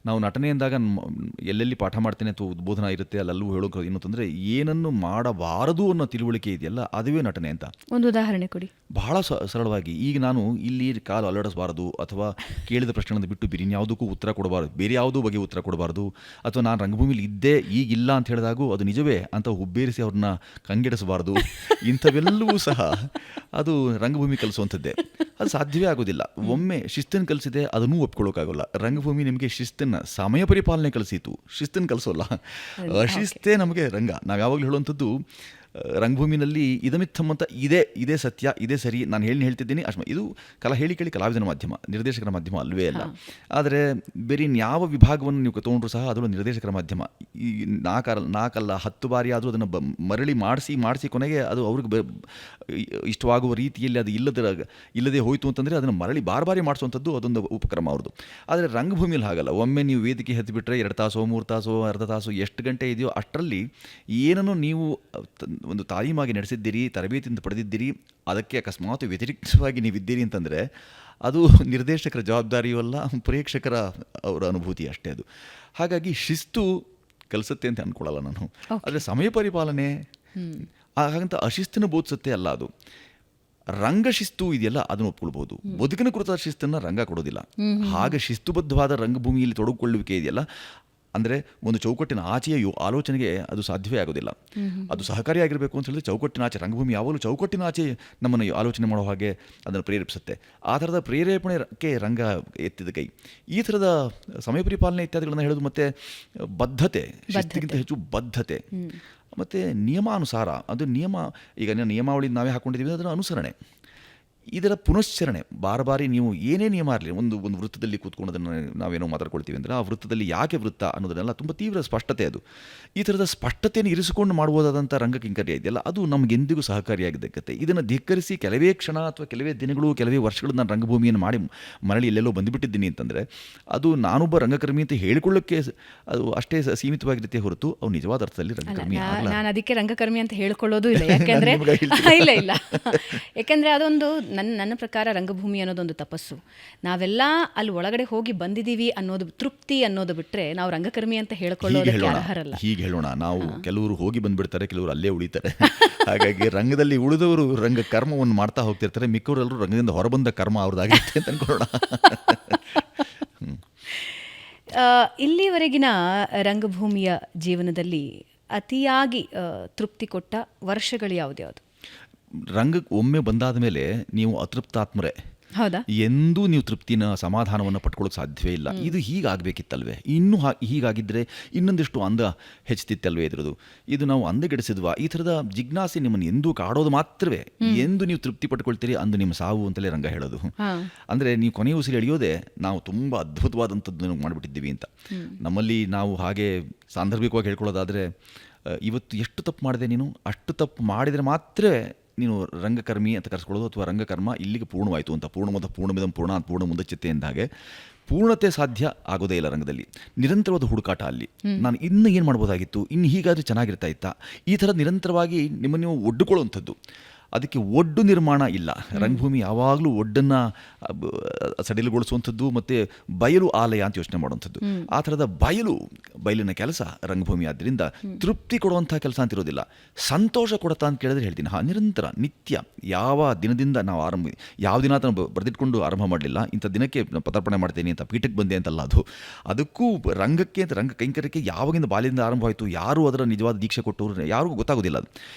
ನಾವು ನಟನೆ ಎಂದಾಗ ಎಲ್ಲೆಲ್ಲಿ ಪಾಠ ಮಾಡ್ತೇನೆ ಅಥವಾ ಉದ್ಬೋಧನ ಇರುತ್ತೆ ಅಲ್ಲಲ್ಲೂ ಹೇಳೋಕೆ ಏನು ಅಂತಂದರೆ ಏನನ್ನು ಮಾಡಬಾರದು ಅನ್ನೋ ತಿಳುವಳಿಕೆ ಇದೆಯಲ್ಲ ಅದುವೇ ನಟನೆ ಅಂತ. ಒಂದು ಉದಾಹರಣೆ ಕೊಡಿ. ಬಹಳ ಸರಳವಾಗಿ, ಈಗ ನಾನು ಇಲ್ಲಿ ಕಾಲು ಅಲ್ಲಾಡಿಸಬಾರದು ಅಥವಾ ಕೇಳಿದ ಪ್ರಶ್ನೆಗಳನ್ನು ಬಿಟ್ಟು ಬೇರೆ ಯಾವುದಕ್ಕೂ ಉತ್ತರ ಕೊಡಬಾರದು, ಬೇರೆ ಯಾವುದೋ ಬಗ್ಗೆ ಉತ್ತರ ಕೊಡಬಾರದು, ಅಥವಾ ನಾನು ರಂಗಭೂಮಿಲಿ ಇದ್ದೇ ಈಗಿಲ್ಲ ಅಂತ ಹೇಳಿದಾಗೂ ಅದು ನಿಜವೇ ಅಂತ ಹುಬ್ಬೇರಿಸಿ ಅವ್ರನ್ನ ಕಂಗೆಡಿಸಬಾರ್ದು. ಇಂಥವೆಲ್ಲವೂ ಸಹ ಅದು ರಂಗಭೂಮಿ ಕಲಿಸುವಂಥದ್ದೇ. ಅದು ಸಾಧ್ಯವೇ ಆಗೋದಿಲ್ಲ. ಒಮ್ಮೆ ಶಿಸ್ತನ್ನು ಕಲಿಸಿದೆ ಅದನ್ನೂ ಒಪ್ಕೊಳ್ಳೋಕ್ಕಾಗೋಲ್ಲ. ರಂಗಭೂಮಿ ನಿಮಗೆ ಶಿಸ್ತನ್ನು, ಸಮಯ ಪರಿಪಾಲನೆ ಕಲಿಸಿತು, ಶಿಸ್ತನ್ನು ಕಲಿಸೋಲ್ಲ. ಅಶಿಸ್ತೇ ನಮಗೆ ರಂಗ. ನಾವು ಯಾವಾಗಲೂ ಹೇಳುವಂಥದ್ದು ರಂಗಭೂಮಿನಲ್ಲಿ ಇದಮಿತ್ತಮ್ ಅಂತ ಇದೇ ಸತ್ಯ, ಇದೇ ಸರಿ, ನಾನು ಹೇಳ್ತಿದ್ದೀನಿ ಅಷ್ಟು. ಇದು ಹೇಳಿಕೇಳಿ ಕಲಾವಿದನ ಮಾಧ್ಯಮ, ನಿರ್ದೇಶಕರ ಮಾಧ್ಯಮ ಅಲ್ವೇ ಅಲ್ಲ. ಆದರೆ ಬೇರೆ ಯಾವ ವಿಭಾಗವನ್ನು ನೀವು ತೊಗೊಂಡ್ರು ಸಹ ಅದರಲ್ಲೂ ನಿರ್ದೇಶಕರ ಮಾಧ್ಯಮ. ಈ ನಾಲ್ಕಲ್ಲ 10 ಬಾರಿ ಆದರೂ ಅದನ್ನು ಮರಳಿ ಮಾಡಿಸಿ ಕೊನೆಗೆ ಅದು ಅವ್ರಿಗೆ ಇಷ್ಟವಾಗುವ ರೀತಿಯಲ್ಲಿ ಅದು ಇಲ್ಲದೆ ಹೋಯಿತು ಅಂತಂದರೆ ಅದನ್ನು ಮರಳಿ ಬಾರಿ ಮಾಡಿಸುವಂಥದ್ದು ಅದೊಂದು ಉಪಕ್ರಮ ಅವ್ರದ್ದು. ಆದರೆ ರಂಗಭೂಮಿಯಲ್ಲಿ ಹಾಗಲ್ಲ. ಒಮ್ಮೆ ನೀವು ವೇದಿಕೆ ಹತ್ತಿಬಿಟ್ರೆ 2 ತಾಸೋ 3 ತಾಸೋ ಅರ್ಧ ತಾಸು ಎಷ್ಟು ಗಂಟೆ ಇದೆಯೋ ಅಷ್ಟರಲ್ಲಿ ಏನನ್ನು ನೀವು ಒಂದು ತಾಲೀಮಾಗಿ ನಡೆಸಿದ್ದೀರಿ, ತರಬೇತಿಯಿಂದ ಪಡೆದಿದ್ದೀರಿ, ಅದಕ್ಕೆ ಅಕಸ್ಮಾತ್ ವ್ಯತಿರಿಕ್ತವಾಗಿ ನೀವಿದ್ದೀರಿ ಅಂತಂದರೆ ಅದು ನಿರ್ದೇಶಕರ ಜವಾಬ್ದಾರಿಯೂ ಅಲ್ಲ, ಪ್ರೇಕ್ಷಕರ ಅವರ ಅನುಭೂತಿ ಅಷ್ಟೇ ಅದು. ಹಾಗಾಗಿ ಶಿಸ್ತು ಕಲಿಸುತ್ತೆ ಅಂತ ಅಂದ್ಕೊಳ್ಳಲ್ಲ ನಾನು. ಆದರೆ ಸಮಯ ಪರಿಪಾಲನೆ ಹಾಗಂತ ಅಶಿಸ್ತನ್ನು ಬೋಧಿಸುತ್ತೆ ಅಲ್ಲ ಅದು. ರಂಗ ಶಿಸ್ತು ಇದೆಯಲ್ಲ ಅದನ್ನು ಒಪ್ಕೊಳ್ಬೋದು. ಬದುಕಿನ ಕುರಿತಾದ ಶಿಸ್ತನ್ನು ರಂಗ ಕೊಡೋದಿಲ್ಲ. ಹಾಗೆ ಶಿಸ್ತುಬದ್ಧವಾದ ರಂಗಭೂಮಿಯಲ್ಲಿ ತೊಡಗಿಕೊಳ್ಳುವಿಕೆ ಇದೆಯಲ್ಲ, ಅಂದರೆ ಒಂದು ಚೌಕಟ್ಟಿನ ಆಚೆಯ ಆಲೋಚನೆಗೆ ಅದು ಸಾಧ್ಯವೇ ಆಗೋದಿಲ್ಲ. ಅದು ಸಹಕಾರಿಯಾಗಿರಬೇಕು ಅಂತ ಹೇಳಿದ್ರೆ ಚೌಕಟ್ಟಿನ ಆಚೆ, ರಂಗಭೂಮಿ ಯಾವಾಗಲೂ ಚೌಕಟ್ಟಿನ ಆಚೆ ನಮ್ಮನ್ನು ಆಲೋಚನೆ ಮಾಡೋ ಹಾಗೆ ಅದನ್ನು ಪ್ರೇರೇಪಿಸುತ್ತೆ. ಆ ಥರದ ಪ್ರೇರೇಪಣೆಗೆ ರಂಗ ಎತ್ತಿದ ಕೈ. ಈ ಥರದ ಸಮಯ ಪರಿಪಾಲನೆ ಇತ್ಯಾದಿಗಳನ್ನು ಹೇಳೋದು, ಮತ್ತು ಬದ್ಧತೆ, ಶಿಸ್ತಿಗಿಂತ ಹೆಚ್ಚು ಬದ್ಧತೆ ಮತ್ತು ನಿಯಮಾನುಸಾರ. ಅದು ಈಗ ನಿಯಮಾವಳಿ ನಾವೇ ಹಾಕ್ಕೊಂಡಿದ್ದೀವಿ, ಅದರ ಅನುಸರಣೆ, ಇದರ ಪುನಶ್ಚರಣೆ. ಬಾರಿ ನೀವು ಏನೇ ನಿಯಮ ಇರಲಿ, ಒಂದು ವೃತ್ತದಲ್ಲಿ ಕೂತ್ಕೊಳ್ಳೋದನ್ನು ನಾವೇನೋ ಮಾತಾಡ್ಕೊಳ್ತೀವಿ ಅಂದರೆ ಆ ವೃತ್ತದಲ್ಲಿ ಯಾಕೆ ವೃತ್ತ ಅನ್ನೋದನ್ನೆಲ್ಲ ತುಂಬ ತೀವ್ರ ಸ್ಪಷ್ಟತೆ ಅದು. ಈ ಥರದ ಸ್ಪಷ್ಟತೆಯನ್ನು ಇರಿಸಿಕೊಂಡು ಮಾಡ್ಬೋದಾದಂಥ ರಂಗಕಿಂಕರ್ಯ ಇದೆಯಲ್ಲ ಅದು ನಮಗೆಂದಿಗೂ ಸಹಕಾರಿಯಾಗಿದ್ದಕ್ಕೆ. ಇದನ್ನು ಧಿಕ್ಕರಿಸಿ ಕೆಲವೇ ಕ್ಷಣ ಅಥವಾ ಕೆಲವೇ ದಿನಗಳು, ಕೆಲವೇ ವರ್ಷಗಳು ನಾನು ರಂಗಭೂಮಿಯನ್ನು ಮಾಡಿ ಮರಳಿ ಎಲ್ಲೆಲ್ಲೋ ಬಂದುಬಿಟ್ಟಿದ್ದೀನಿ ಅಂತಂದರೆ ಅದು ನಾನೊಬ್ಬ ರಂಗಕರ್ಮಿ ಅಂತ ಹೇಳಿಕೊಳ್ಳೋಕ್ಕೆ ಅದು ಅಷ್ಟೇ ಸೀಮಿತವಾಗಿರುತ್ತೆ ಹೊರತು ಅವು ನಿಜವಾದ ಅರ್ಥದಲ್ಲಿ ರಂಗಕರ್ಮಿ ಆಗಲ್ಲ. ನಾನು ಅದಕ್ಕೆ ರಂಗಕರ್ಮಿ ಅಂತ ಹೇಳ್ಕೊಳ್ಳೋದು ಇಲ್ಲ. ಯಾಕೆಂದರೆ ಇಲ್ಲ ಯಾಕೆಂದರೆ ಅದೊಂದು ನನ್ನ ಪ್ರಕಾರ ರಂಗಭೂಮಿ ಅನ್ನೋದೊಂದು ತಪಸ್ಸು. ನಾವೆಲ್ಲ ಅಲ್ಲಿ ಒಳಗಡೆ ಹೋಗಿ ಬಂದಿದ್ದೀವಿ ಅನ್ನೋದು ತೃಪ್ತಿ ಅನ್ನೋದು ಬಿಟ್ಟರೆ ನಾವು ರಂಗಕರ್ಮಿ ಅಂತ ಹೇಳ್ಕೊಳ್ಳೋದಕ್ಕೆ ಅರ್ಹರಲ್ಲ. ಹೀಗೆ ಹೇಳೋಣ, ನಾವು ಕೆಲವರು ಹೋಗಿ ಬಂದುಬಿಡ್ತಾರೆ, ಕೆಲವರು ಅಲ್ಲೇ ಉಳಿತಾರೆ. ಹಾಗಾಗಿ ರಂಗದಲ್ಲಿ ಉಳಿದವರು ರಂಗ ಕರ್ಮವನ್ನು ಮಾಡ್ತಾ ಹೋಗ್ತಿರ್ತಾರೆ, ಮಿಕ್ಕವರೆಲ್ಲರೂ ರಂಗದಿಂದ ಹೊರಬಂದ ಕರ್ಮ ಅವ್ರದ್ದಾಗಿರುತ್ತೆ ಅಂತ ಅನ್ಕೊಳ್ಳೋಣ. ಇಲ್ಲಿವರೆಗಿನ ರಂಗಭೂಮಿಯ ಜೀವನದಲ್ಲಿ ಅತಿಯಾಗಿ ತೃಪ್ತಿ ಕೊಟ್ಟ ವರ್ಷಗಳು ಯಾವ್ದ್ಯಾವುದು? ರಂಗಕ್ಕೆ ಒಮ್ಮೆ ಬಂದಾದ ಮೇಲೆ ನೀವು ಅತೃಪ್ತಾತ್ಮರೇ. ಹೌದಾ? ಎಂದೂ ನೀವು ತೃಪ್ತಿನ, ಸಮಾಧಾನವನ್ನು ಪಡ್ಕೊಳ್ಳೋಕೆ ಸಾಧ್ಯವೇ ಇಲ್ಲ. ಇದು ಹೀಗಾಗಬೇಕಿತ್ತಲ್ವೇ, ಇನ್ನೂ ಹೀಗಾಗಿದ್ದರೆ ಇನ್ನೊಂದಿಷ್ಟು ಅಂದ ಹೆಚ್ಚುತ್ತಿತ್ತಲ್ವೇ ಇದ್ರದ್ದು, ಇದು ನಾವು ಅಂದಗೆಡಿಸಿದ್ವಾ, ಈ ಥರದ ಜಿಜ್ಞಾಸೆ ನಿಮ್ಮನ್ನು ಎಂದೂ ಕಾಡೋದು ಮಾತ್ರವೇ. ಎಂದು ನೀವು ತೃಪ್ತಿ ಪಡ್ಕೊಳ್ತೀರಿ ಅಂದು ನಿಮ್ಮ ಸಾವು ಅಂತಲೇ ರಂಗ ಹೇಳೋದು. ಅಂದರೆ ನೀವು ಕೊನೆಯ ಉಸಿರು ಎಳೆಯೋದೇ ನಾವು ತುಂಬ ಅದ್ಭುತವಾದಂಥದ್ದು ಮಾಡಿಬಿಟ್ಟಿದ್ದೀವಿ ಅಂತ. ನಮ್ಮಲ್ಲಿ ನಾವು ಹಾಗೆ ಸಾಂದರ್ಭಿಕವಾಗಿ ಹೇಳ್ಕೊಳ್ಳೋದಾದರೆ, ಇವತ್ತು ಎಷ್ಟು ತಪ್ಪು ಮಾಡಿದೆ ನೀನು, ಅಷ್ಟು ತಪ್ಪು ಮಾಡಿದರೆ ಮಾತ್ರ ನೀನು ರಂಗಕರ್ಮಿ ಅಂತ ಕರೆಸ್ಕೊಳ್ಳೋದು, ಅಥವಾ ರಂಗಕರ್ಮ ಇಲ್ಲಿಗೆ ಪೂರ್ಣವಾಯಿತು ಅಂತ. ಪೂರ್ಣಮಿದಂ ಪೂರ್ಣ ಮುಂದಚ್ಚಿತೆ ಎಂದಾಗೆ ಪೂರ್ಣತೆ ಸಾಧ್ಯ ಆಗೋದೇ ಇಲ್ಲ ರಂಗದಲ್ಲಿ. ನಿರಂತರವಾದ ಹುಡುಕಾಟ ಅಲ್ಲಿ. ನಾನು ಇನ್ನು ಏನು ಮಾಡ್ಬೋದಾಗಿತ್ತು, ಇನ್ನು ಹೀಗಾದರೆ ಚೆನ್ನಾಗಿರ್ತಾ ಇತ್ತಾ, ಈ ಥರ ನಿರಂತರವಾಗಿ ನಿಮ್ಮನ್ನು ನೀವು ಒಡ್ಡುಕೊಳ್ಳುವಂಥದ್ದು. ಅದಕ್ಕೆ ಒಡ್ಡು ನಿರ್ಮಾಣ ಇಲ್ಲ. ರಂಗಭೂಮಿ ಯಾವಾಗಲೂ ಒಡ್ಡನ್ನು ಸಡಿಲುಗೊಳಿಸುವಂಥದ್ದು ಮತ್ತು ಬಯಲು ಆಲಯ ಅಂತ ಯೋಚನೆ ಮಾಡುವಂಥದ್ದು. ಆ ಥರದ ಬಯಲಿನ ಕೆಲಸ ರಂಗಭೂಮಿ. ಆದ್ದರಿಂದ ತೃಪ್ತಿ ಕೊಡುವಂಥ ಕೆಲಸ ಅಂತಿರೋದಿಲ್ಲ. ಸಂತೋಷ ಕೊಡುತ್ತಾ ಅಂತ ಕೇಳಿದ್ರೆ ಹೇಳ್ತೀನಿ, ನಿರಂತರ, ನಿತ್ಯ, ಯಾವ ದಿನದಿಂದ ನಾವು ಯಾವ ದಿನ ಅಂತ ಬರೆದಿಟ್ಕೊಂಡು ಆರಂಭ ಮಾಡಲಿಲ್ಲ, ಇಂಥ ದಿನಕ್ಕೆ ಪದಾರ್ಪಣೆ ಮಾಡ್ತೇನೆ ಅಂತ ಪೀಠಕ್ಕೆ ಬಂದೆ ಅಂತಲ್ಲ ಅದು. ಅದಕ್ಕೂ ರಂಗಕ್ಕೆ ಅಂತ ರಂಗ ಕೈಂಕರ್ಯಕ್ಕೆ ಯಾವಾಗಿಂದ ಬಾಲ್ಯದಿಂದ ಆರಂಭವಾಯಿತು, ಯಾರೂ ಅದರ ನಿಜವಾದ ದೀಕ್ಷೆ ಕೊಟ್ಟವರು ಯಾರಿಗೂ ಗೊತ್ತಾಗೋದಿಲ್ಲ ಅದು.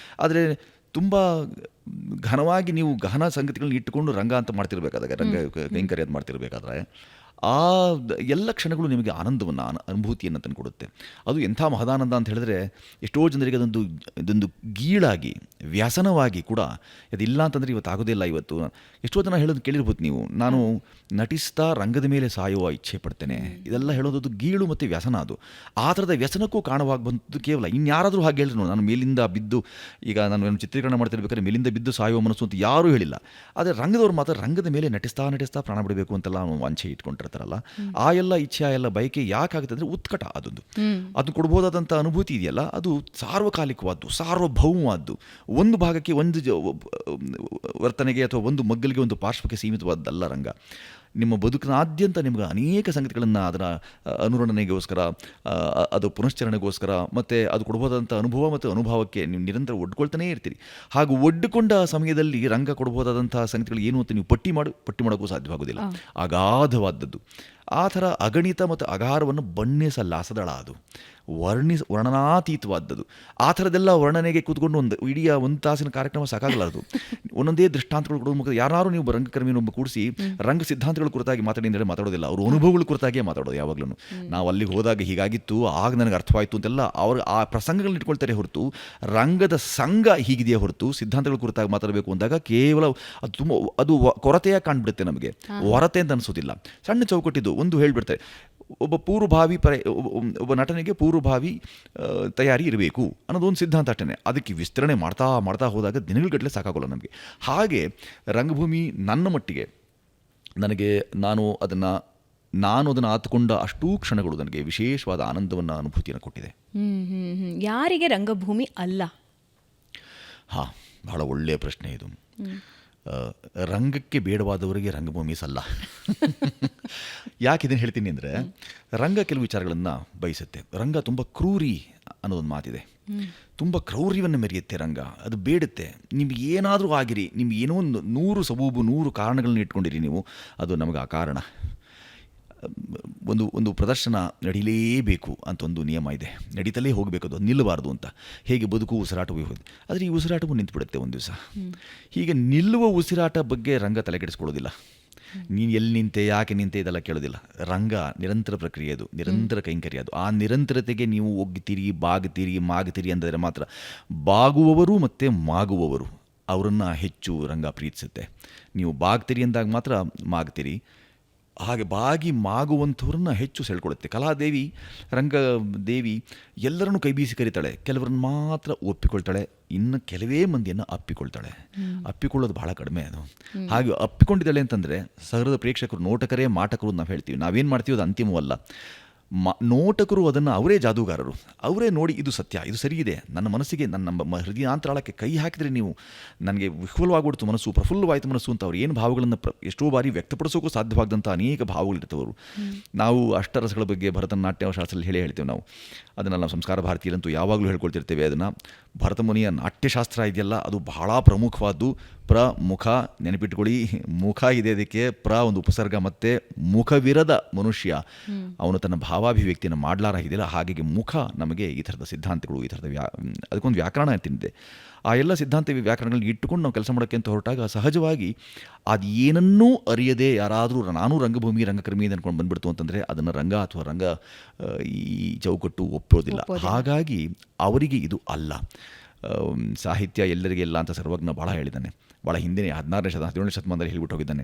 ಆದರೆ ತುಂಬ ಘನವಾಗಿ ನೀವು ಗಹನ ಸಂಗತಿಗಳನ್ನ ಇಟ್ಟುಕೊಂಡು ರಂಗ ಅಂತ ಮಾಡ್ತಿರ್ಬೇಕಾದಾಗ, ರಂಗ ಕೈಂಕರ್ಯ ಅಂತ ಮಾಡ್ತಿರ್ಬೇಕಾದ್ರೆ ಆ ಎಲ್ಲ ಕ್ಷಣಗಳು ನಿಮಗೆ ಆನಂದವನ್ನು, ಅನುಭೂತಿಯನ್ನು ತಂದುಕೊಡುತ್ತೆ. ಅದು ಎಂಥ ಮಹದಾನಂದ ಅಂತ ಹೇಳಿದ್ರೆ, ಎಷ್ಟೋ ಜನರಿಗೆ ಇದೊಂದು ಗೀಳಾಗಿ, ವ್ಯಸನವಾಗಿ ಕೂಡ ಅದಿಲ್ಲ ಅಂತಂದರೆ ಇವತ್ತು ಆಗೋದಿಲ್ಲ. ಇವತ್ತು ಎಷ್ಟೋ ಜನ ಹೇಳೋದು ಕೇಳಿರ್ಬೋದು ನೀವು, ನಾನು ನಟಿಸ್ತಾ ರಂಗದ ಮೇಲೆ ಸಾಯುವ ಇಚ್ಛೆ ಪಡ್ತೇನೆ. ಇದೆಲ್ಲ ಹೇಳೋದು ಗೀಳು ಮತ್ತು ವ್ಯಸನ. ಅದು ಆ ಥರದ ವ್ಯಸನಕ್ಕೂ ಕಾರಣವಾಗಿ ಬಂತು ಕೇವಲ. ಇನ್ಯಾರಾದರೂ ಹಾಗೆ ಹೇಳಿದ್ರು, ನಾನು ಮೇಲಿಂದ ಬಿದ್ದು, ಈಗ ನಾನು ಚಿತ್ರೀಕರಣ ಮಾಡ್ತಿರ್ಬೇಕಾದ್ರೆ ಮೇಲಿಂದ ಬಿದ್ದು ಸಾಯುವ ಮನಸ್ಸು ಅಂತ ಯಾರೂ ಹೇಳಿಲ್ಲ. ಆದರೆ ರಂಗದವ್ರು ಮಾತ್ರ ರಂಗದ ಮೇಲೆ ನಟಿಸ್ತಾ ಪ್ರಾಣ ಬಿಡಬೇಕು ಅಂತೆಲ್ಲ ವಾಂಛೆ ಇಟ್ಕೊಂಡಿರ್ತಾರಲ್ಲ. ಆ ಎಲ್ಲ ಇಚ್ಛೆ, ಆ ಎಲ್ಲ ಬಯಕೆ ಯಾಕಾಗುತ್ತೆ ಅಂದರೆ ಉತ್ಕಟ. ಅದು ಕೊಡ್ಬೋದಾದಂಥ ಅನುಭೂತಿ ಇದೆಯಲ್ಲ, ಅದು ಸಾರ್ವಕಾಲಿಕವಾದ್ದು, ಸಾರ್ವಭೌಮವಾದ್ದು. ಒಂದು ಭಾಗಕ್ಕೆ, ಒಂದು ವರ್ತನೆಗೆ ಅಥವಾ ಒಂದು ಮಗ್ಗಲಿಗೆ, ಒಂದು ಪಾರ್ಶ್ವಕ್ಕೆ ಸೀಮಿತವಾದ್ದಲ್ಲ ರಂಗ. ನಿಮ್ಮ ಬದುಕಿನಾದ್ಯಂತ ನಿಮಗೆ ಅನೇಕ ಸಂಗತಿಗಳನ್ನು ಅದರ ಅನುರಣನೆಗೋಸ್ಕರ, ಅದು ಪುನಶ್ಚರಣೆಗೋಸ್ಕರ ಮತ್ತು ಅದು ಕೊಡ್ಬೋದಂಥ ಅನುಭವ ಮತ್ತು ಅನುಭವಕ್ಕೆ ನೀವು ನಿರಂತರ ಒಡ್ಕೊಳ್ತಾನೇ ಇರ್ತೀರಿ. ಹಾಗೂ ಒಡ್ಡುಕೊಂಡ ಸಮಯದಲ್ಲಿ ರಂಗ ಕೊಡ್ಬೋದಾದಂಥ ಸಂಗತಿಗಳು ಏನು ಅಂತ ನೀವು ಪಟ್ಟಿ ಮಾಡೋಕ್ಕೂ ಸಾಧ್ಯವಾಗೋದಿಲ್ಲ. ಅಗಾಧವಾದದ್ದು. ಆ ಥರ ಅಗಣಿತ ಮತ್ತು ಅಗಾರವನ್ನು ಬಣ್ಣಿಸಲಾಸದಳ ಅದು. ವರ್ಣನಾತೀತವಾದದ್ದು. ಆ ಥರದ್ದೆಲ್ಲ ವರ್ಣನೆಗೆ ಕೂತ್ಕೊಂಡು ಇಡೀ ಒಂದು ತಾಸಿನ ಕಾರ್ಯಕ್ರಮ ಸಾಕಾಗಲಾರದು. ಒಂದೊಂದೇ ದೃಷ್ಟಾಂತಗಳು ಕೊಡೋದು ಮುಖ ಯಾರು ನೀವು ರಂಗಕರ್ಮಿನೊಬ್ಬ ಕೂಡಿಸಿ ರಂಗ ಸಿದ್ಧಾಂತಗಳ ಕುರಿತಾಗಿ ಮಾತಾಡಿದರೆ ಮಾತಾಡೋದಿಲ್ಲ. ಅವರು ಅನುಭವಗಳ ಕುರಿತಾಗಿಯೇ ಮಾತಾಡೋದು ಯಾವಾಗಲೂ. ನಾವು ಅಲ್ಲಿಗೆ ಹೋದಾಗ ಹೀಗಾಗಿತ್ತು, ಆಗ ನನಗೆ ಅರ್ಥವಾಯಿತು ಅಂತೆಲ್ಲ ಅವರು ಆ ಪ್ರಸಂಗಗಳನ್ನ ಇಟ್ಕೊಳ್ತಾರೆ ಹೊರತು ರಂಗದ ಸಂಘ ಹೀಗಿದೆಯೇ ಹೊರತು ಸಿದ್ಧಾಂತಗಳ ಕುರಿತಾಗಿ ಮಾತಾಡಬೇಕು ಅಂದಾಗ ಕೇವಲ ಅದು ತುಂಬ ಅದು ಕೊರತೆಯಾಗಿ ಕಾಣ್ಬಿಡುತ್ತೆ ನಮಗೆ, ಹೊರತೆ ಅಂತ ಅನಿಸೋದಿಲ್ಲ. ಸಣ್ಣ ಚೌಕಟ್ಟಿದ್ದು ಒಂದು ಹೇಳಿಬಿಡ್ತಾರೆ, ಒಬ್ಬ ನಟನಿಗೆ ಪೂರ್ವಭಾವಿ ತಯಾರಿ ಇರಬೇಕು ಅನ್ನೋದೊಂದು ಸಿದ್ಧಾಂತ ಅಷ್ಟೇ. ಅದಕ್ಕೆ ವಿಸ್ತರಣೆ ಮಾಡ್ತಾ ಹೋದಾಗ ದಿನಗಟ್ಟಲೆ ಸಾಕಾಗೋಲ್ಲ ನಮಗೆ. ಹಾಗೆ ರಂಗಭೂಮಿ ನನ್ನ ಮಟ್ಟಿಗೆ ನಾನು ಅದನ್ನು ಆತುಕೊಂಡ ಅಷ್ಟೂ ಕ್ಷಣಗಳು ನನಗೆ ವಿಶೇಷವಾದ ಆನಂದವನ್ನು, ಅನುಭೂತಿಯನ್ನು ಕೊಟ್ಟಿದೆ. ಯಾರಿಗೆ ರಂಗಭೂಮಿ ಅಲ್ಲ? ಬಹಳ ಒಳ್ಳೆಯ ಪ್ರಶ್ನೆ ಇದು. ರಂಗಕ್ಕೆ ಬೇಡವಾದವರಿಗೆ ರಂಗಭೂಮಿ ಸಲ್ಲ. ಯಾಕೆ ಇದನ್ನು ಹೇಳ್ತೀನಿ ಅಂದರೆ, ರಂಗ ಕೆಲವು ವಿಚಾರಗಳನ್ನು ಬಯಸುತ್ತೆ. ರಂಗ ತುಂಬ ಕ್ರೂರಿ ಅನ್ನೋದೊಂದು ಮಾತಿದೆ. ತುಂಬ ಕ್ರೌರ್ಯವನ್ನು ಮೆರೆಯುತ್ತೆ ರಂಗ. ಅದು ಬೇಡುತ್ತೆ. ನಿಮ್ಗೆ ಏನಾದರೂ ಆಗಿರಿ, ನಿಮ್ಗೆ ಏನೋ ಒಂದು 100 ಸಬೂಬು 100 ಕಾರಣಗಳನ್ನ ಇಟ್ಕೊಂಡಿರಿ ನೀವು, ಅದು ನಮಗೆ ಆ ಕಾರಣ. ಒಂದು ಪ್ರದರ್ಶನ ನಡೀಲೇಬೇಕು ಅಂತ ಒಂದು ನಿಯಮ ಇದೆ. ನಡೀತಲೇ ಹೋಗಬೇಕು, ಅದು ನಿಲ್ಲಬಾರ್ದು ಅಂತ. ಹೇಗೆ ಬದುಕು ಉಸಿರಾಟವೂ ಹೋಗಿ, ಆದರೆ ಈ ಉಸಿರಾಟವೂ ನಿಂತುಬಿಡುತ್ತೆ ಒಂದು ದಿವಸ. ಹೀಗೆ ನಿಲ್ಲುವ ಉಸಿರಾಟ ಬಗ್ಗೆ ರಂಗ ತಲೆಕೆಡಿಸ್ಕೊಳ್ಳೋದಿಲ್ಲ. ನೀನು ಎಲ್ಲಿ ನಿಂತೆ, ಯಾಕೆ ನಿಂತೆ, ಇದೆಲ್ಲ ಕೇಳೋದಿಲ್ಲ. ರಂಗ ನಿರಂತರ ಪ್ರಕ್ರಿಯೆ, ಅದು ನಿರಂತರ ಕೈಂಕರ್ಯ. ಅದು ಆ ನಿರಂತರತೆಗೆ ನೀವು ಒಗ್ತೀರಿ, ಮಾಗ್ತೀರಿ ಅಂದರೆ ಮಾತ್ರ ಬಾಗುವವರು ಮತ್ತು ಮಾಗುವವರು ಅವರನ್ನು ಹೆಚ್ಚು ರಂಗ ಪ್ರೀತಿಸುತ್ತೆ. ನೀವು ಬಾಗ್ತೀರಿ ಅಂದಾಗ ಮಾತ್ರ ಮಾಗ್ತೀರಿ. ಹಾಗೆ ಬಾಗಿ ಮಾಗುವಂಥವ್ರನ್ನ ಹೆಚ್ಚು ಸೆಳ್ಕೊಳ್ಳುತ್ತೆ. ಕಲಾದೇವಿ, ರಂಗದೇವಿ ಎಲ್ಲರನ್ನೂ ಕೈ ಬೀಸಿ ಕರೀತಾಳೆ. ಕೆಲವರನ್ನು ಮಾತ್ರ ಒಪ್ಪಿಕೊಳ್ತಾಳೆ, ಇನ್ನು ಕೆಲವೇ ಮಂದಿಯನ್ನು ಅಪ್ಪಿಕೊಳ್ತಾಳೆ. ಅಪ್ಪಿಕೊಳ್ಳೋದು ಬಹಳ ಕಡಿಮೆ ಅದು. ಹಾಗೆ ಅಪ್ಪಿಕೊಂಡಿದ್ದಾಳೆ ಅಂತಂದರೆ ಸಹೃದ ಪ್ರೇಕ್ಷಕರು, ನೋಟಕರೇ ಮಾಟಕರು ನಾವು ಹೇಳ್ತೀವಿ. ನಾವೇನು ಮಾಡ್ತೀವಿ ಅದು ಅಂತಿಮವಲ್ಲ. ನೋಟಕರು ಅದನ್ನು ಅವರೇ ಜಾದೂಗಾರರು. ಅವರೇ ನೋಡಿ ಇದು ಸತ್ಯ, ಇದು ಸರಿಯಿದೆ, ನನ್ನ ಮನಸ್ಸಿಗೆ, ನಮ್ಮ ಹೃದಯಾಂತರಾಳಕ್ಕೆ ಕೈ ಹಾಕಿದರೆ ನೀವು ನನಗೆ ವಿಫುಲವಾಗ್ಬಿಡ್ತು ಮನಸ್ಸು, ಪ್ರಫುಲ್ಲವಾಯಿತು ಮನಸ್ಸು ಅಂತ ಅವ್ರು ಏನು ಭಾವಗಳನ್ನು ಎಷ್ಟೋ ಬಾರಿ ವ್ಯಕ್ತಪಡಿಸೋಕ್ಕೂ ಸಾಧ್ಯವಾದಂಥ ಅನೇಕ ಭಾವಗಳಿರ್ತವರು. ನಾವು ಅಷ್ಟರಸಗಳ ಬಗ್ಗೆ ಭರತನಾಟ್ಯ ಶಾಸ್ತ್ರದಲ್ಲಿ ಹೇಳ್ತೇವೆ ನಾವು. ಅದನ್ನು ನಾವು ಸಂಸ್ಕಾರ ಭಾರತೀಯರಂತೂ ಯಾವಾಗಲೂ ಹೇಳ್ಕೊಳ್ತಿರ್ತೇವೆ. ಅದನ್ನು ಭರತಮುನಿಯ ನಾಟ್ಯಶಾಸ್ತ್ರ ಇದೆಯಲ್ಲ, ಅದು ಬಹಳ ಪ್ರಮುಖವಾದ್ದು. ಮುಖ ನೆನಪಿಟ್ಕೊಳ್ಳಿ, ಮುಖ ಇದೆ ಅದಕ್ಕೆ. ಒಂದು ಉಪಸರ್ಗ, ಮತ್ತು ಮುಖವಿರದ ಮನುಷ್ಯ ಅವನು ತನ್ನ ಭಾವಾಭಿವ್ಯಕ್ತಿಯನ್ನು ಮಾಡಲಾರಾಗಿದೆಯಲ್ಲ. ಹಾಗಾಗಿ ಮುಖ ನಮಗೆ ಈ ಥರದ ಸಿದ್ಧಾಂತಗಳು, ಈ ಥರದ ಅದಕ್ಕೊಂದು ವ್ಯಾಕರಣ ಅಂತಿದೆ. ಆ ಎಲ್ಲ ಸಿದ್ಧಾಂತ ವ್ಯಾಕರಣಗಳನ್ನ ಇಟ್ಟುಕೊಂಡು ನಾವು ಕೆಲಸ ಮಾಡೋಕ್ಕೆ ಅಂತ ಹೊರಟಾಗ ಸಹಜವಾಗಿ ಅದು ಏನನ್ನೂ ಅರಿಯದೆ ಯಾರಾದರೂ ನಾನು ರಂಗಭೂಮಿ ರಂಗಕರ್ಮಿ ಅಂದ್ಕೊಂಡು ಬಂದ್ಬಿಡ್ತು ಅಂತಂದರೆ ಅದನ್ನು ರಂಗ ಅಥವಾ ರಂಗ ಈ ಚೌಕಟ್ಟು ಒಪ್ಪೋದಿಲ್ಲ. ಹಾಗಾಗಿ ಅವರಿಗೆ ಇದು ಅಲ್ಲ. ಸಾಹಿತ್ಯ ಎಲ್ಲರಿಗೆ ಎಲ್ಲ ಅಂತ ಸರ್ವಜ್ಞ ಭಾಳ ಹೇಳಿದ್ದಾನೆ. ಭಾಳ ಹಿಂದಿನ 17ನೇ ಶತಮಾನದಲ್ಲಿ ಹೇಳಿಬಿಟ್ಟು ಹೋಗಿದ್ದಾನೆ.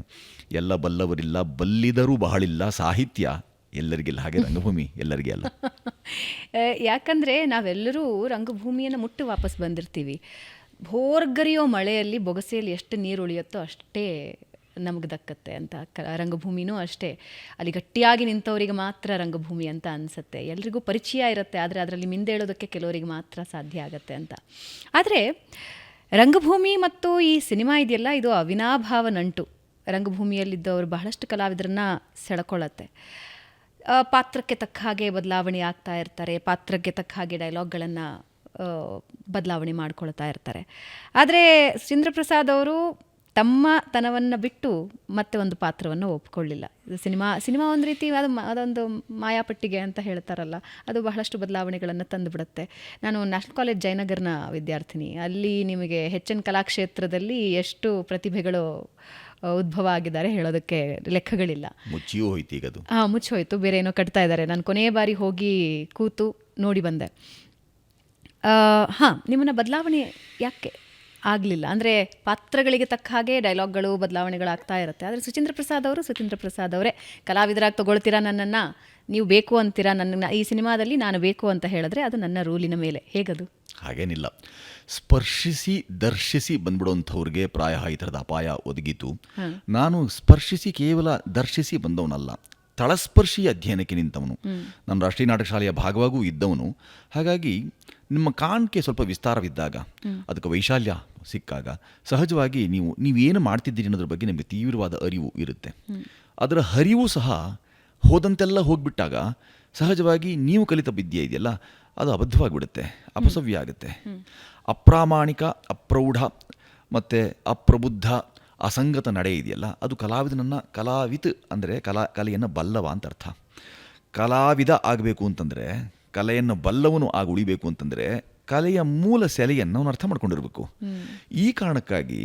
ಎಲ್ಲ ಬಲ್ಲವರಿಲ್ಲ, ಬಲ್ಲಿದರೂ ಬಹಳಿಲ್ಲ, ಸಾಹಿತ್ಯ ಎಲ್ಲರಿಗಿಲ್ಲ, ಹಾಗೆ ರಂಗಭೂಮಿ ಎಲ್ಲರಿಗೆ ಅಲ್ಲ. ಯಾಕಂದರೆ ನಾವೆಲ್ಲರೂ ರಂಗಭೂಮಿಯನ್ನು ಮುಟ್ಟು ವಾಪಸ್ ಬಂದಿರ್ತೀವಿ. ಭೋರ್ಗರಿಯೋ ಮಳೆಯಲ್ಲಿ ಬೊಗಸೆಯಲ್ಲಿ ಎಷ್ಟು ನೀರು ಉಳಿಯುತ್ತೋ ಅಷ್ಟೇ ನಮಗೆ ದಕ್ಕತ್ತೆ ಅಂತ. ರಂಗಭೂಮಿನೂ ಅಷ್ಟೇ, ಅಲ್ಲಿ ಗಟ್ಟಿಯಾಗಿ ನಿಂತವರಿಗೆ ಮಾತ್ರ ರಂಗಭೂಮಿ ಅಂತ ಅನಿಸುತ್ತೆ. ಎಲ್ರಿಗೂ ಪರಿಚಯ ಇರುತ್ತೆ, ಆದರೆ ಅದರಲ್ಲಿ ಮಿಂದೇಳೋದಕ್ಕೆ ಕೆಲವರಿಗೆ ಮಾತ್ರ ಸಾಧ್ಯ ಆಗುತ್ತೆ ಅಂತ. ಆದರೆ ರಂಗಭೂಮಿ ಮತ್ತು ಈ ಸಿನಿಮಾ ಇದೆಯಲ್ಲ, ಇದು ಅವಿನಾಭಾವ ನಂಟು. ರಂಗಭೂಮಿಯಲ್ಲಿದ್ದವರು ಬಹಳಷ್ಟು ಕಲಾವಿದರನ್ನು ಸೆಳ್ಕೊಳ್ಳುತ್ತೆ. ಪಾತ್ರಕ್ಕೆ ತಕ್ಕ ಹಾಗೆ ಬದಲಾವಣೆ ಆಗ್ತಾ ಇರ್ತಾರೆ, ಪಾತ್ರಕ್ಕೆ ತಕ್ಕ ಹಾಗೆ ಡೈಲಾಗ್ಗಳನ್ನು ಬದಲಾವಣೆ ಮಾಡ್ಕೊಳ್ತಾ ಇರ್ತಾರೆ. ಆದರೆ ಸುಚೀಂದ್ರ ಪ್ರಸಾದ್ ಅವರು ತಮ್ಮ ತನವನ್ನು ಬಿಟ್ಟು ಮತ್ತೆ ಒಂದು ಪಾತ್ರವನ್ನು ಒಪ್ಕೊಳ್ಳಿಲ್ಲ. ಸಿನಿಮಾ ಒಂದು ರೀತಿ ಅದೊಂದು ಮಾಯಾಪಟ್ಟಿಗೆ ಅಂತ ಹೇಳ್ತಾರಲ್ಲ, ಅದು ಬಹಳಷ್ಟು ಬದಲಾವಣೆಗಳನ್ನು ತಂದುಬಿಡುತ್ತೆ. ನಾನು ನ್ಯಾಷನಲ್ ಕಾಲೇಜ್ ಜಯನಗರ್ನ ವಿದ್ಯಾರ್ಥಿನಿ. ಅಲ್ಲಿ ನಿಮಗೆ ಹೆಚ್ಚಿನ ಕಲಾಕ್ಷೇತ್ರದಲ್ಲಿ ಎಷ್ಟು ಪ್ರತಿಭೆಗಳು ಉದ್ಭವ ಆಗಿದ್ದಾರೆ ಹೇಳೋದಕ್ಕೆ ಲೆಕ್ಕಗಳಿಲ್ಲ. ಮುಚ್ಚಿಯೂ ಹೋಯ್ತು ಈಗ ಅದು. ಮುಚ್ಚಿ ಹೋಯ್ತು, ಬೇರೆ ಏನೋ ಕಟ್ತಾ ಇದ್ದಾರೆ. ನಾನು ಕೊನೆಯ ಬಾರಿ ಹೋಗಿ ಕೂತು ನೋಡಿ ಬಂದೆ. ನಿಮ್ಮನ್ನ ಬದಲಾವಣೆ ಯಾಕೆ ಆಗಲಿಲ್ಲ ಅಂದರೆ ಪಾತ್ರಗಳಿಗೆ ತಕ್ಕ ಹಾಗೆ ಡೈಲಾಗ್ಗಳು ಬದಲಾವಣೆಗಳಾಗ್ತಾ ಇರುತ್ತೆ. ಆದರೆ ಸುಚೀಂದ್ರ ಪ್ರಸಾದ್ ಅವರೇ ಕಲಾವಿದರಾಗಿ ತಗೊಳ್ತೀರಾ ನನ್ನನ್ನು, ನೀವು ಬೇಕು ಅಂತೀರಾ ನನ್ನ ಈ ಸಿನಿಮಾದಲ್ಲಿ ನಾನು ಬೇಕು ಅಂತ ಹೇಳಿದ್ರೆ ಅದು ನನ್ನ ರೂಲಿನ ಮೇಲೆ. ಹೇಗದು? ಹಾಗೇನಿಲ್ಲ. ಸ್ಪರ್ಶಿಸಿ ದರ್ಶಿಸಿ ಬಂದ್ಬಿಡೋಂಥವ್ರಿಗೆ ಪ್ರಾಯ ಈ ಥರದ ಅಪಾಯ ಒದಗಿತು. ನಾನು ಸ್ಪರ್ಶಿಸಿ ಕೇವಲ ದರ್ಶಿಸಿ ಬಂದವನಲ್ಲ, ತಳಸ್ಪರ್ಶಿ ಅಧ್ಯಯನಕ್ಕೆ ನಿಂತವನು. ನಾನು ರಾಷ್ಟ್ರೀಯ ನಾಟಕ ಶಾಲೆಯ ಭಾಗವಾಗೂ ಇದ್ದವನು. ಹಾಗಾಗಿ ನಿಮ್ಮ ಕಾಣಿಕೆ ಸ್ವಲ್ಪ ವಿಸ್ತಾರವಿದ್ದಾಗ, ಅದಕ್ಕೆ ವೈಶಾಲ್ಯ ಸಿಕ್ಕಾಗ ಸಹಜವಾಗಿ ನೀವೇನು ಮಾಡ್ತಿದ್ದೀರಿ ಅನ್ನೋದ್ರ ಬಗ್ಗೆ ನಿಮಗೆ ತೀವ್ರವಾದ ಅರಿವು ಇರುತ್ತೆ. ಅದರ ಹರಿವು ಸಹ ಹೋದಂತೆಲ್ಲ ಹೋಗಿಬಿಟ್ಟಾಗ ಸಹಜವಾಗಿ ನೀವು ಕಲಿತ ವಿದ್ಯೆ ಇದೆಯಲ್ಲ ಅದು ಅಬದ್ಧವಾಗಿಬಿಡುತ್ತೆ, ಅಪಸವ್ಯ ಆಗುತ್ತೆ. ಅಪ್ರಾಮಾಣಿಕ, ಅಪ್ರೌಢ ಮತ್ತು ಅಪ್ರಬುದ್ಧ, ಅಸಂಗತ ನಡೆ ಇದೆಯಲ್ಲ ಅದು ಕಲಾವಿತ್ ಅಂದರೆ ಕಲೆಯನ್ನು ಬಲ್ಲವ ಅಂತ ಅರ್ಥ. ಕಲಾವಿದ ಆಗಬೇಕು ಅಂತಂದರೆ, ಕಲೆಯನ್ನು ಬಲ್ಲವನು ಆಗಿ ಉಳಿಬೇಕು ಅಂತಂದರೆ ಕಲೆಯ ಮೂಲ ಸೆಲೆಯನ್ನು ಅವನು ಅರ್ಥ ಮಾಡ್ಕೊಂಡಿರಬೇಕು. ಈ ಕಾರಣಕ್ಕಾಗಿ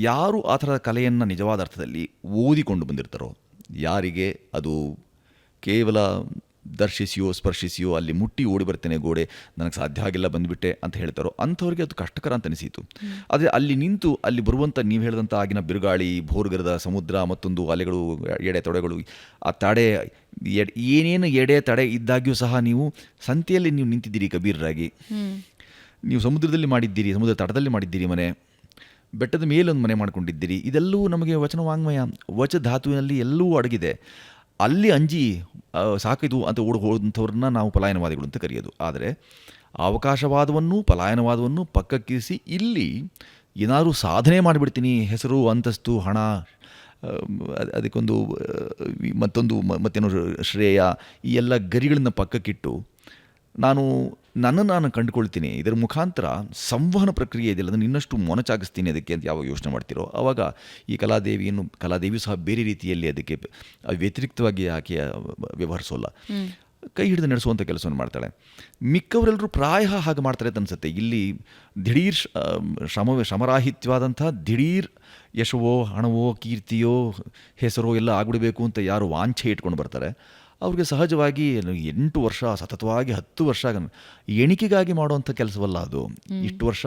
ಯಾರು ಆ ಥರದ ಕಲೆಯನ್ನು ನಿಜವಾದ ಅರ್ಥದಲ್ಲಿ ಓದಿಕೊಂಡು ಬಂದಿರ್ತಾರೋ, ಯಾರಿಗೆ ಅದು ಕೇವಲ ದರ್ಶಿಸಿಯೋ ಸ್ಪರ್ಶಿಸಿಯೋ ಅಲ್ಲಿ ಮುಟ್ಟಿ ಓಡಿ ಬರ್ತೇನೆ ಗೋಡೆ, ನನಗೆ ಸಾಧ್ಯ ಆಗಿಲ್ಲ ಬಂದುಬಿಟ್ಟೆ ಅಂತ ಹೇಳ್ತಾರೋ ಅಂಥವ್ರಿಗೆ ಅದು ಕಷ್ಟಕರ ಅಂತ ಅನಿಸಿತು. ಆದರೆ ಅಲ್ಲಿ ನಿಂತು ಅಲ್ಲಿ ಬರುವಂಥ ನೀವು ಹೇಳಿದಂಥ ಆಗಿನ ಬಿರುಗಾಳಿ, ಭೋರ್ಗರದ ಸಮುದ್ರ, ಮತ್ತೊಂದು ಅಲೆಗಳು, ಎಡೆ ತೊಡೆಗಳು, ಆ ತಡೆ ಏನೇನು ಎಡೆ ತಡೆ ಇದ್ದಾಗ್ಯೂ ಸಹ ನೀವು ಸಂತೆಯಲ್ಲಿ ನೀವು ನಿಂತಿದ್ದೀರಿ ಕಬೀರರಾಗಿ, ನೀವು ಸಮುದ್ರದಲ್ಲಿ ಮಾಡಿದ್ದೀರಿ, ಸಮುದ್ರ ತಟದಲ್ಲಿ ಮಾಡಿದ್ದೀರಿ ಮನೆ, ಬೆಟ್ಟದ ಮೇಲೊಂದು ಮನೆ ಮಾಡ್ಕೊಂಡಿದ್ದೀರಿ. ಇದೆಲ್ಲವೂ ನಮಗೆ ವಚನ ವಾಂಗ್ಮಯ, ವಚ ಧಾತುವಿನಲ್ಲಿ ಎಲ್ಲವೂ ಅಡಗಿದೆ. ಅಲ್ಲಿ ಅಂಜಿ ಸಾಕಿದು ಅಂತ ಹೋದಂಥವ್ರನ್ನ ನಾವು ಪಲಾಯನವಾದಿಗಳು ಅಂತ ಕರೆಯೋದು. ಆದರೆ ಅವಕಾಶವಾದವನ್ನು ಪಲಾಯನವಾದವನ್ನು ಪಕ್ಕಕ್ಕಿರಿಸಿ ಇಲ್ಲಿ ಏನಾದರೂ ಸಾಧನೆ ಮಾಡಿಬಿಡ್ತೀನಿ, ಹೆಸರು, ಅಂತಸ್ತು, ಹಣ, ಅದಕ್ಕೊಂದು ಮತ್ತೇನೋ ಶ್ರೇಯ, ಈ ಎಲ್ಲ ಗರಿಗಳನ್ನು ಪಕ್ಕಕ್ಕಿಟ್ಟು ನಾನು ಕಂಡುಕೊಳ್ತೀನಿ, ಇದರ ಮುಖಾಂತರ ಸಂವಹನ ಪ್ರಕ್ರಿಯೆ ಇದೆಯಲ್ಲ ಅದನ್ನು ಇನ್ನಷ್ಟು ಮೊನಚಾಗಿಸ್ತೀನಿ ಅದಕ್ಕೆ ಅಂತ ಯಾವಾಗ ಯೋಚನೆ ಮಾಡ್ತಿರೋ ಆವಾಗ ಈ ಕಲಾದೇವಿಯು ಸಹ ಬೇರೆ ರೀತಿಯಲ್ಲಿ ಅದಕ್ಕೆ ವ್ಯತಿರಿಕ್ತವಾಗಿ ಆಕೆ ವ್ಯವಹರಿಸೋಲ್ಲ, ಕೈ ಹಿಡಿದು ನಡೆಸುವಂಥ ಕೆಲಸವನ್ನು ಮಾಡ್ತಾಳೆ. ಮಿಕ್ಕವರೆಲ್ಲರೂ ಪ್ರಾಯ ಹಾಗೆ ಮಾಡ್ತಾರೆ ಅಂತ ಅನಿಸುತ್ತೆ. ಇಲ್ಲಿ ದಿಢೀರ್ ಶ್ರಮರಾಹಿತ್ಯವಾದಂಥ ದಿಢೀರ್ ಯಶವೋ, ಹಣವೋ, ಕೀರ್ತಿಯೋ, ಹೆಸರೋ ಎಲ್ಲ ಆಗ್ಬಿಡಬೇಕು ಅಂತ ಯಾರು ವಾಂಛೆ ಇಟ್ಕೊಂಡು ಬರ್ತಾರೆ ಅವ್ರಿಗೆ ಸಹಜವಾಗಿ 8 ವರ್ಷ ಸತತವಾಗಿ 10 ವರ್ಷ ಎಣಿಕೆಗಾಗಿ ಮಾಡುವಂಥ ಕೆಲಸವಲ್ಲ ಅದು. ಇಷ್ಟು ವರ್ಷ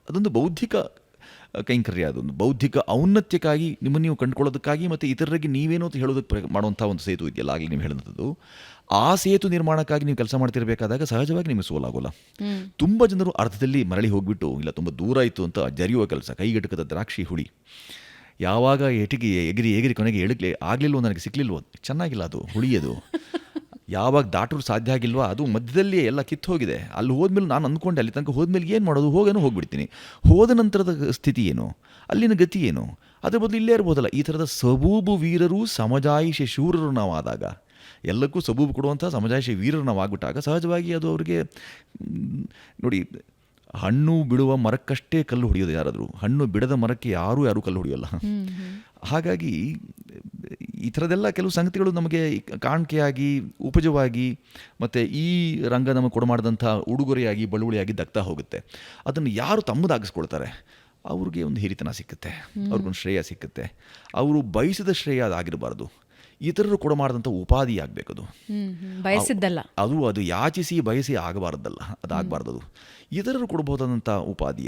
ಅದೊಂದು ಬೌದ್ಧಿಕ ಕೈಂಕರ್ಯ, ಅದೊಂದು ಬೌದ್ಧಿಕ ಔನ್ನತ್ಯಕ್ಕಾಗಿ ನಿಮ್ಮನ್ನು ನೀವು ಕಂಡುಕೊಳ್ಳೋದಕ್ಕಾಗಿ ಮತ್ತು ಇತರರಿಗೆ ನೀವೇನೋ ಅಂತ ಹೇಳೋದಕ್ಕೆ ಮಾಡುವಂಥ ಒಂದು ಸೇತು ಇದೆಯಲ್ಲ, ಆಗಲಿ ನೀವು ಹೇಳಿದಂಥದ್ದು, ಆ ಸೇತು ನಿರ್ಮಾಣಕ್ಕಾಗಿ ನೀವು ಕೆಲಸ ಮಾಡ್ತಿರ್ಬೇಕಾದಾಗ ಸಹಜವಾಗಿ ನಿಮಗೆ ಸೋಲಾಗೋಲ್ಲ. ತುಂಬ ಜನರು ಅರ್ಧದಲ್ಲಿ ಮರಳಿ ಹೋಗಿಬಿಟ್ಟು ಇಲ್ಲ ತುಂಬ ದೂರ ಆಯಿತು ಅಂತ ಜರಿಯುವ ಕೆಲಸ, ಕೈಗೆಟಕದ ದ್ರಾಕ್ಷಿ ಹುಳಿ, ಯಾವಾಗ ಎಗಿರಿ ಕೊನೆಗೆ ಆಗಲಿಲ್ವೋ, ನನಗೆ ಸಿಕ್ಕಲಿಲ್ವೋ, ಚೆನ್ನಾಗಿಲ್ಲ ಅದು ಹುಳಿಯೋದು. ಯಾವಾಗ ದಾಟರು ಸಾಧ್ಯ ಆಗಿಲ್ವೋ ಅದು ಮಧ್ಯದಲ್ಲಿ ಎಲ್ಲ ಕಿತ್ತು ಹೋಗಿದೆ. ಅಲ್ಲಿ ಹೋದ್ಮೇಲೆ ನಾನು ಅಂದ್ಕೊಂಡೆ ಅಲ್ಲಿ ತನಕ ಹೋದ್ಮೇಲೆ ಏನು ಮಾಡೋದು, ಹೋಗ್ಬಿಡ್ತೀನಿ. ಹೋದ ನಂತರದ ಸ್ಥಿತಿ ಏನು, ಅಲ್ಲಿನ ಗತಿ ಏನು, ಅದ್ರ ಬದಲು ಇಲ್ಲೇ ಇರ್ಬೋದಲ್ಲ. ಈ ಥರದ ಸಬೂಬು ವೀರರು ಸಮಜಾಯಿಷಿ ಶೂರರು ನಾವು ಆದಾಗ, ಎಲ್ಲಕ್ಕೂ ಸಬೂಬು ಕೊಡುವಂಥ ಸಮಜಾಯಿಷಿ ವೀರರು ನಾವು ಆಗ್ಬಿಟ್ಟಾಗ ಸಹಜವಾಗಿ ಅದು ಅವರಿಗೆ ನೋಡಿ, ಹಣ್ಣು ಬಿಡುವ ಮರಕ್ಕಷ್ಟೇ ಕಲ್ಲು ಹೊಡೆಯೋದು ಯಾರಾದರೂ, ಹಣ್ಣು ಬಿಡದ ಮರಕ್ಕೆ ಯಾರೂ ಕಲ್ಲು ಹೊಡೆಯೋಲ್ಲ. ಹಾಗಾಗಿ ಈ ಥರದ್ದೆಲ್ಲ ಕೆಲವು ಸಂಗತಿಗಳು ನಮಗೆ ಕಾಣಿಕೆಯಾಗಿ, ಉಪಜವಾಗಿ ಮತ್ತು ಈ ರಂಗ ನಮಗೆ ಕೊಡಮಾಡಿದಂಥ ಉಡುಗೊರೆಯಾಗಿ, ಬಳುವಳಿಯಾಗಿ ದಗ್ತಾ ಹೋಗುತ್ತೆ. ಅದನ್ನು ಯಾರು ತಮ್ಮದಾಗಿಸ್ಕೊಳ್ತಾರೆ ಅವ್ರಿಗೆ ಒಂದು ಹಿರಿತನ ಸಿಕ್ಕುತ್ತೆ, ಅವ್ರಿಗೊಂದು ಶ್ರೇಯ ಸಿಕ್ಕುತ್ತೆ. ಅವರು ಬಯಸಿದ ಶ್ರೇಯ ಅದಾಗಿರಬಾರ್ದು, ಇತರರು ಕೊಡಮಾಡಿದಂಥ ಉಪಾಧಿ ಆಗಬೇಕದು, ಬಯಸಿದ್ದಲ್ಲ ಅದು ಯಾಚಿಸಿ ಬಯಸಿ ಆಗಬಾರ್ದಲ್ಲ, ಅದಾಗಬಾರ್ದು. ಇತರರು ಕೊಡ್ಬೋದಾದಂಥ ಉಪಾಧಿ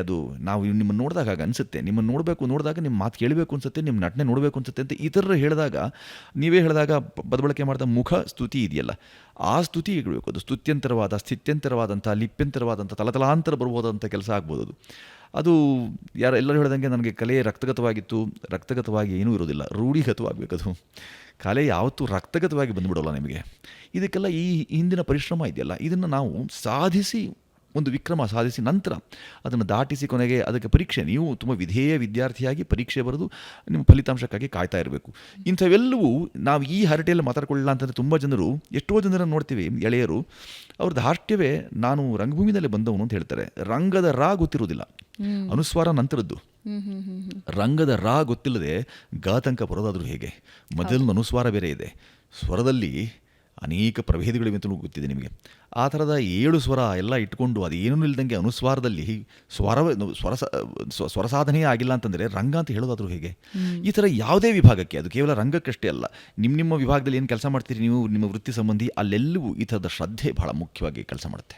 ಅದು ನಾವು ನಿಮ್ಮನ್ನು ನೋಡಿದಾಗ ಹಾಗೆ ಅನಿಸುತ್ತೆ, ನಿಮ್ಮನ್ನು ನೋಡಿದಾಗ ನಿಮ್ಮ ಮಾತು ಕೇಳಬೇಕು ಅನಿಸುತ್ತೆ, ನಿಮ್ಮ ನಟನೆ ನೋಡಬೇಕು ಅನಿಸುತ್ತೆ ಅಂತ ಇತರರು ಹೇಳಿದಾಗ, ನೀವೇ ಹೇಳಿದಾಗ ಬದಬಳಕೆ ಮಾಡಿದ ಮುಖ ಸ್ತುತಿ ಇದೆಯಲ್ಲ, ಆ ಸ್ತುತಿ ಇರಬೇಕು. ಅದು ಸ್ತುತ್ಯಂತರವಾದ, ಸ್ಥಿತ್ಯಂತರವಾದಂಥ, ಲಿಪ್ಯಂತರವಾದಂಥ, ತಲತಲಾಂತರ ಬರ್ಬೋದಂಥ ಕೆಲಸ ಆಗ್ಬೋದು ಅದು. ಎಲ್ಲರೂ ಹೇಳ್ದಂಗೆ ನನಗೆ ಕಲೆ ರಕ್ತಗತವಾಗಿ ಏನೂ ಇರೋದಿಲ್ಲ, ರೂಢಿಗತವಾಗಬೇಕದು. ಕಲೆ ಯಾವತ್ತೂ ರಕ್ತಗತವಾಗಿ ಬಂದುಬಿಡೋಲ್ಲ ನಿಮಗೆ. ಇದಕ್ಕೆಲ್ಲ ಈ ಹಿಂದಿನ ಪರಿಶ್ರಮ ಇದೆಯಲ್ಲ, ಇದನ್ನು ನಾವು ಸಾಧಿಸಿ, ಒಂದು ವಿಕ್ರಮ ಸಾಧಿಸಿ ನಂತರ ಅದನ್ನು ದಾಟಿಸಿ ಕೊನೆಗೆ ಅದಕ್ಕೆ ಪರೀಕ್ಷೆ, ನೀವು ತುಂಬ ವಿಧೇಯ ವಿದ್ಯಾರ್ಥಿಯಾಗಿ ಪರೀಕ್ಷೆ ಬರೆದು ನಿಮ್ಮ ಫಲಿತಾಂಶಕ್ಕಾಗಿ ಕಾಯ್ತಾ ಇರಬೇಕು. ಇಂಥವೆಲ್ಲವೂ ನಾವು ಈ ಹರಟೆಯಲ್ಲಿ ಮಾತಾಡ್ಕೊಳ್ಳಲ್ಲ ಅಂತಂದರೆ ತುಂಬ ಜನರು, ಎಷ್ಟೋ ಜನರನ್ನು ನೋಡ್ತೀವಿ, ಎಳೆಯರು, ಅವ್ರ ಧಾರ್ಷ್ಟ್ಯವೇ ನಾನು ರಂಗಭೂಮಿನಲ್ಲಿ ಬಂದವನು ಅಂತ ಹೇಳ್ತಾರೆ. ರಂಗದ ರಾ ಗೊತ್ತಿರೋದಿಲ್ಲ, ಅನುಸ್ವಾರ ನಂತರದ್ದು. ರಂಗದ ರಾ ಗೊತ್ತಿಲ್ಲದೆ ಗಾತಂಕ ಬರೋದಾದರೂ ಹೇಗೆ? ಮೊದಲು ಅನುಸ್ವಾರ ಬೇರೆ ಇದೆ, ಸ್ವರದಲ್ಲಿ ಅನೇಕ ಪ್ರಭೇದಗಳಿವೆ ಅಂತಲೂ ಗೊತ್ತಿದೆ ನಿಮಗೆ. ಆ ಥರದ 7 ಸ್ವರ ಎಲ್ಲ ಇಟ್ಕೊಂಡು ಅದೇನೂ ಇಲ್ಲದಂಗೆ ಅನುಸ್ವಾರದಲ್ಲಿ ಸ್ವರ ಸಾಧನೆಯೇ ಆಗಿಲ್ಲ ಅಂತಂದರೆ ರಂಗ ಅಂತ ಹೇಳೋದಾದರೂ ಹೇಗೆ? ಈ ಥರ ಯಾವುದೇ ವಿಭಾಗಕ್ಕೆ, ಅದು ಕೇವಲ ರಂಗಕ್ಕಷ್ಟೇ ಅಲ್ಲ, ನಿಮ್ಮ ವಿಭಾಗದಲ್ಲಿ ಏನು ಕೆಲಸ ಮಾಡ್ತೀರಿ ನೀವು, ನಿಮ್ಮ ವೃತ್ತಿ ಸಂಬಂಧಿ, ಅಲ್ಲೆಲ್ಲವೂ ಈ ಥರದ ಶ್ರದ್ಧೆ ಬಹಳ ಮುಖ್ಯವಾಗಿ ಕೆಲಸ ಮಾಡುತ್ತೆ.